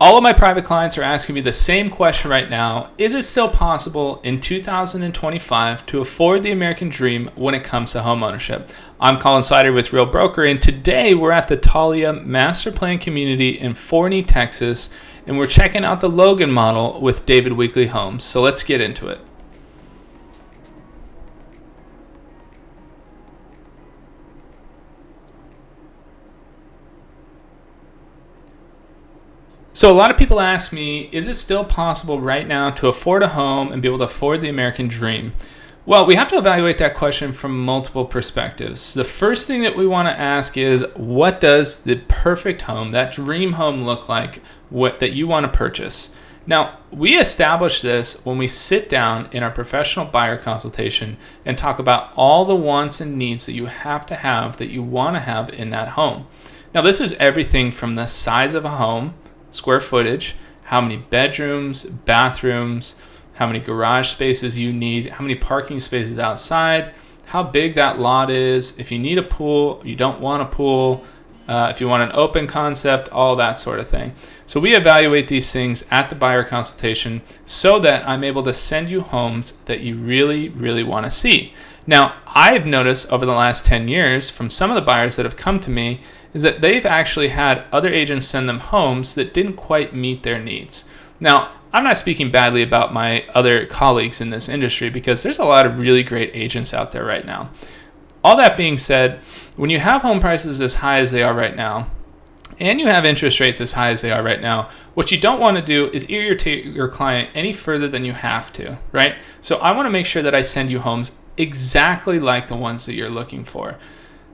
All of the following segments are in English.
All of my private clients are asking me the same question right now. Is it still possible in 2025 to afford the American dream when it comes to home ownership? I'm Colin Slattery with Real Broker, and today we're at the Talia Master Planned community in Forney, Texas, and we're checking out the Logan model with David Weekley Homes. So let's get into it. So a lot of people ask me, is it still possible right now to afford a home and be able to afford the American dream? Well, we have to evaluate that question from multiple perspectives. The first thing that we want to ask is, what does the perfect home, that dream home, look like that you want to purchase? Now, we establish this when we sit down in our professional buyer consultation and talk about all the wants and needs that you have, that you want to have in that home. Now, this is everything from the size of a home, square footage, how many bedrooms, bathrooms, how many garage spaces you need, how many parking spaces outside, how big that lot is, if you need a pool, you don't want a pool, if you want an open concept, all that sort of thing. So we evaluate these things at the buyer consultation so that I'm able to send you homes that you really, really want to see. Now, I've noticed over the last 10 years from some of the buyers that have come to me is that they've actually had other agents send them homes that didn't quite meet their needs. Now, I'm not speaking badly about my other colleagues in this industry because there's a lot of really great agents out there right now. All that being said, when you have home prices as high as they are right now, and you have interest rates as high as they are right now, what you don't want to do is irritate your client any further than you have to, right? So I want to make sure that I send you homes exactly like the ones that you're looking for.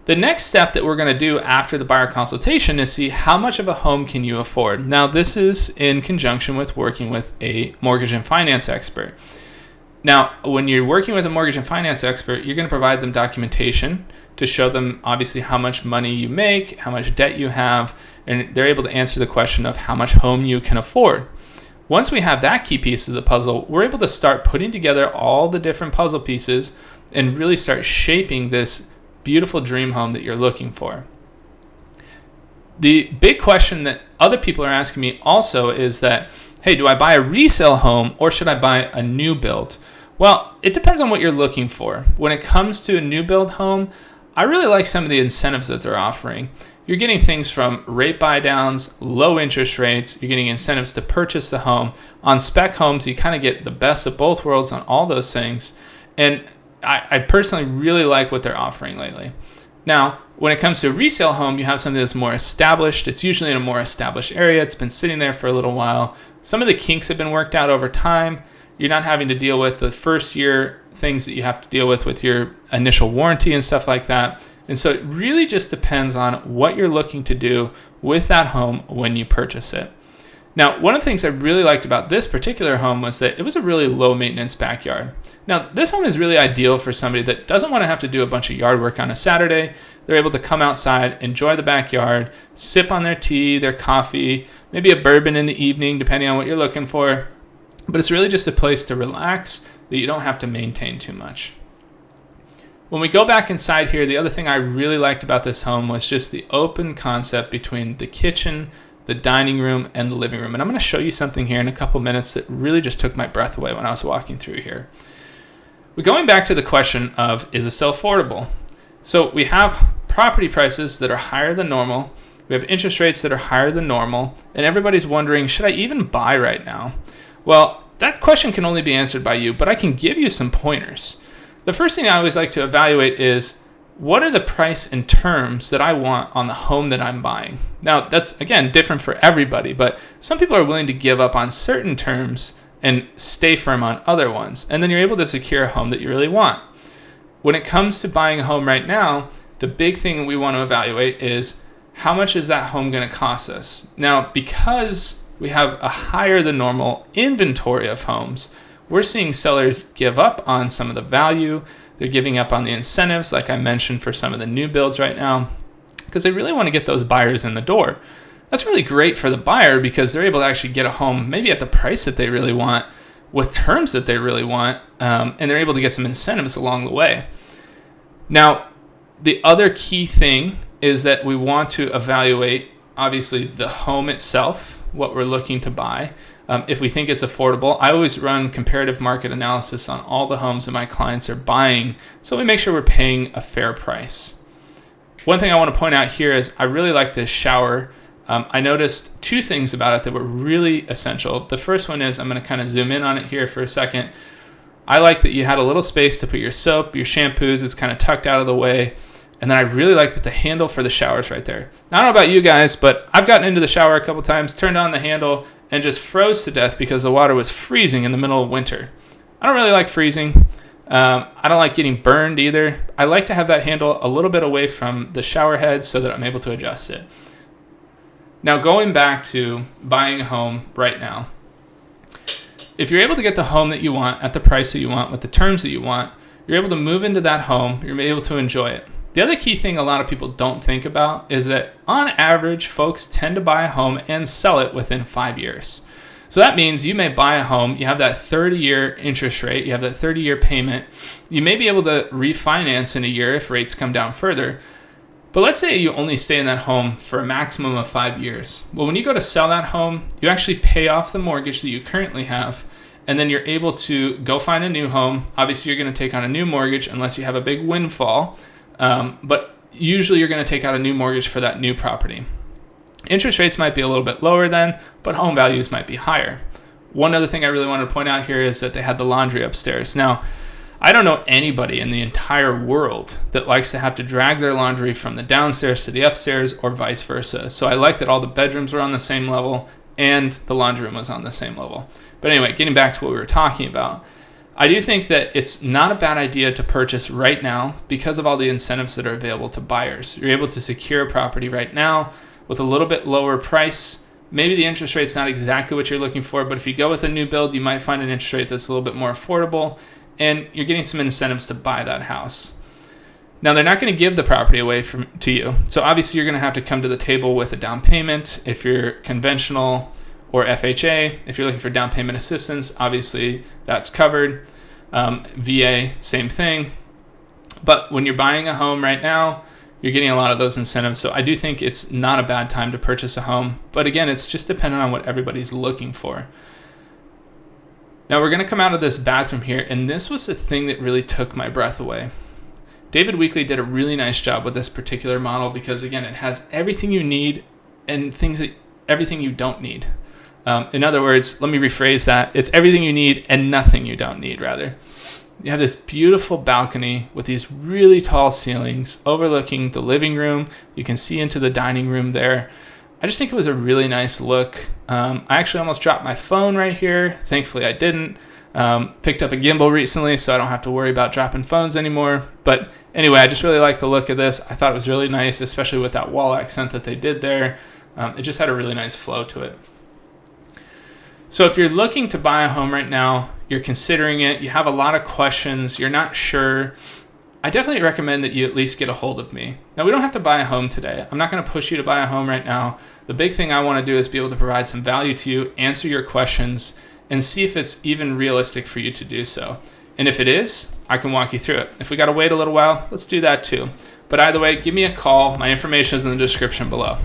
The next step that we're going to do after the buyer consultation is see how much of a home can you afford. Now, this is in conjunction with working with a mortgage and finance expert. Now, when you're working with a mortgage and finance expert, you're going to provide them documentation to show them obviously how much money you make, how much debt you have, and they're able to answer the question of how much home you can afford. Once we have that key piece of the puzzle, we're able to start putting together all the different puzzle pieces and really start shaping this beautiful dream home that you're looking for. The big question that other people are asking me also is that, hey, do I buy a resale home or should I buy a new build? Well, it depends on what you're looking for. When it comes to a new build home, I really like some of the incentives that they're offering. You're getting things from rate buy downs, low interest rates, you're getting incentives to purchase the home. On spec homes, you kind of get the best of both worlds on all those things. And I personally really like what they're offering lately. Now, when it comes to a resale home, you have something that's more established. It's usually in a more established area. It's been sitting there for a little while. Some of the kinks have been worked out over time. You're not having to deal with the first year things that you have to deal with your initial warranty and stuff like that. And so it really just depends on what you're looking to do with that home when you purchase it. Now, one of the things I really liked about this particular home was that it was a really low maintenance backyard. Now, this home is really ideal for somebody that doesn't want to have to do a bunch of yard work on a Saturday. They're able to come outside, enjoy the backyard, sip on their tea, their coffee, maybe a bourbon in the evening, depending on what you're looking for. But it's really just a place to relax that you don't have to maintain too much. When we go back inside here, the other thing I really liked about this home was just the open concept between the kitchen, the dining room, and the living room. And I'm going to show you something here in a couple minutes that really just took my breath away when I was walking through here. We're going back to the question of, is it still affordable? So we have property prices that are higher than normal. We have interest rates that are higher than normal. And everybody's wondering, should I even buy right now? Well, that question can only be answered by you, but I can give you some pointers. The first thing I always like to evaluate is, what are the price and terms that I want on the home that I'm buying? Now, that's, again, different for everybody, but some people are willing to give up on certain terms and stay firm on other ones, and then you're able to secure a home that you really want. When it comes to buying a home right now, the big thing we want to evaluate is, how much is that home going to cost us? Now, because we have a higher than normal inventory of homes, we're seeing sellers give up on some of the value. They're giving up on the incentives, like I mentioned, for some of the new builds right now, because they really want to get those buyers in the door. That's really great for the buyer because they're able to actually get a home maybe at the price that they really want, with terms that they really want, and they're able to get some incentives along the way. Now, the other key thing is that we want to evaluate, obviously, the home itself. what we're looking to buy. If we think it's affordable, I always run comparative market analysis on all the homes that my clients are buying, so we make sure we're paying a fair price. One thing I want to point out here is I really like this shower. I noticed two things about it that were really essential. The first one is, I'm going to kind of zoom in on it here for a second. I like that you had a little space to put your soap, your shampoos. It's kind of tucked out of the way. And then I really like that the handle for the shower is right there. Now, I don't know about you guys, but I've gotten into the shower a couple times, turned on the handle, and just froze to death because the water was freezing in the middle of winter. I don't really like freezing. I don't like getting burned either. I like to have that handle a little bit away from the shower head so that I'm able to adjust it. Now, going back to buying a home right now, if you're able to get the home that you want at the price that you want with the terms that you want, you're able to move into that home, you're able to enjoy it. The other key thing a lot of people don't think about is that on average, folks tend to buy a home and sell it within 5 years. So that means you may buy a home, you have that 30-year interest rate, you have that 30-year payment. You may be able to refinance in a year if rates come down further. But let's say you only stay in that home for a maximum of 5 years. Well, when you go to sell that home, you actually pay off the mortgage that you currently have, and then you're able to go find a new home. Obviously, you're going to take on a new mortgage unless you have a big windfall. But usually you're going to take out a new mortgage for that new property. Interest rates might be a little bit lower then, but home values might be higher. One other thing I really wanted to point out here is that they had the laundry upstairs. Now, I don't know anybody in the entire world that likes to have to drag their laundry from the downstairs to the upstairs or vice versa. So I like that all the bedrooms were on the same level and the laundry room was on the same level. But anyway, getting back to what we were talking about, I do think that it's not a bad idea to purchase right now because of all the incentives that are available to buyers. You're able to secure a property right now with a little bit lower price. Maybe the interest rate's not exactly what you're looking for, but if you go with a new build, you might find an interest rate that's a little bit more affordable, and you're getting some incentives to buy that house. Now, they're not going to give the property away to you, so obviously you're going to have to come to the table with a down payment if you're conventional or FHA. If you're looking for down payment assistance, obviously that's covered. VA, same thing. But when you're buying a home right now, you're getting a lot of those incentives. So I do think it's not a bad time to purchase a home. But again, it's just dependent on what everybody's looking for. Now we're going to come out of this bathroom here, and this was the thing that really took my breath away. David Weekley did a really nice job with this particular model because, again, it has everything you need and everything you don't need. In other words, let me rephrase that. It's everything you need and nothing you don't need, rather. You have this beautiful balcony with these really tall ceilings overlooking the living room. You can see into the dining room there. I just think it was a really nice look. I actually almost dropped my phone right here. Thankfully, I didn't. Picked up a gimbal recently, so I don't have to worry about dropping phones anymore. But anyway, I just really like the look of this. I thought it was really nice, especially with that wall accent that they did there. It just had a really nice flow to it. So if you're looking to buy a home right now, you're considering it, you have a lot of questions, you're not sure, I definitely recommend that you at least get a hold of me. Now, we don't have to buy a home today. I'm not going to push you to buy a home right now. The big thing I want to do is be able to provide some value to you, answer your questions, and see if it's even realistic for you to do so. And if it is, I can walk you through it. If we got to wait a little while, let's do that too. But either way, give me a call. My information is in the description below.